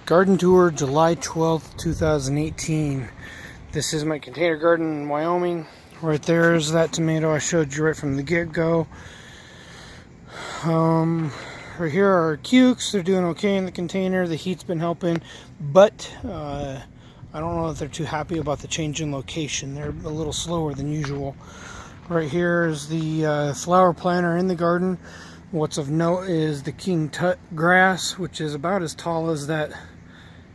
Garden tour, July 12th, 2018. This is my container garden in Wyoming. Right there is that tomato I showed you right from the get-go. Right here are our cukes. They're doing okay in the container. The heat's been helping, but I don't know if they're too happy about the change in location. They're a little slower than usual. Right here is the flower planter in the garden. What's of note is the king tut grass, which is about as tall as that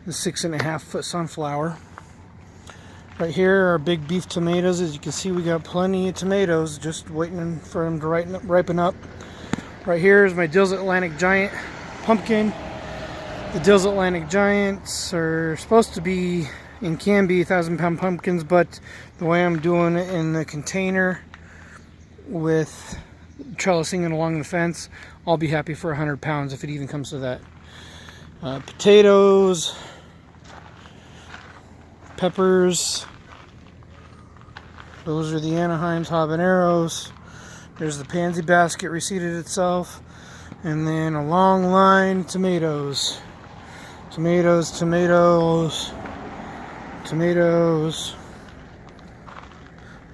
6.5-foot sunflower. Right here are big beef tomatoes. As you can see, we got plenty of tomatoes just waiting for them to ripen up. Right here is my Dill's Atlantic Giant pumpkin. The Dill's Atlantic Giants are supposed to be and can be 1,000-pound pumpkins, but the way I'm doing it in the container with trellising it along the fence, I'll be happy for 100 pounds if it even comes to that. Potatoes, peppers, those are the Anaheim's habaneros. There's the pansy basket reseeded itself, and then a long line of tomatoes. Tomatoes.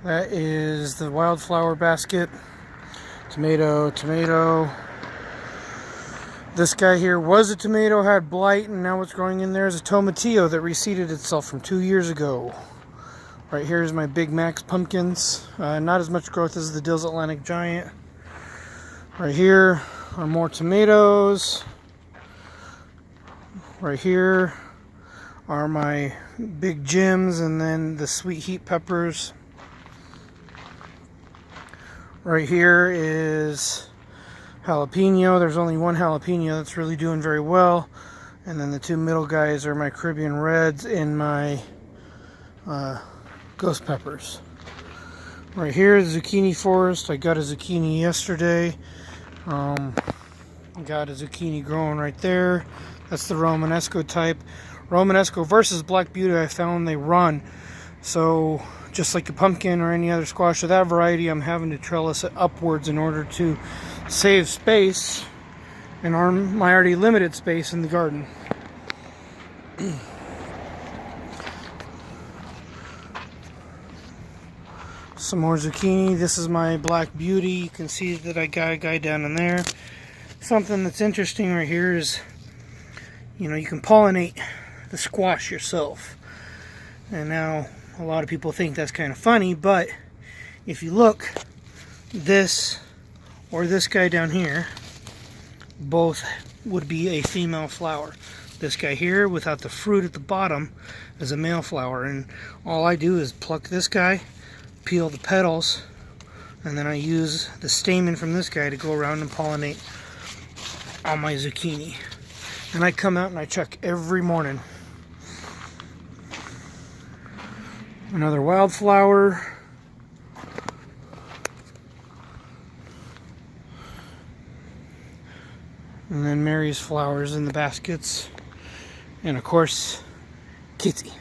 That is the wildflower basket. Tomato. This guy here was a tomato, had blight, and now what's growing in there is a tomatillo that reseeded itself from 2 years ago. Right here is my Big Max pumpkins. Not as much growth as the Dill's Atlantic Giant. Right here are more tomatoes. Right here are my Big Jims, and then the sweet heat peppers. Right here is jalapeno. There's only one jalapeno that's really doing very well, and then the two middle guys are my Caribbean Reds and my ghost peppers. Right here is the zucchini forest. I got a zucchini yesterday. Got a zucchini growing right there. That's the Romanesco type. Romanesco versus Black Beauty, I found they run. So just like a pumpkin or any other squash of that variety, I'm having to trellis it upwards in order to save space and my already limited space in the garden. Some more zucchini. This is my Black Beauty. You can see that I got a guy down in there. Something that's interesting right here is, you can pollinate the squash yourself. And now a lot of people think that's kind of funny, but if you look, this or this guy down here, both would be a female flower. This guy here, without the fruit at the bottom, is a male flower, and all I do is pluck this guy, peel the petals, and then I use the stamen from this guy to go around and pollinate all my zucchini. And I come out and I check every morning. Another wildflower. And then Mary's flowers in the baskets. And of course, Kitty.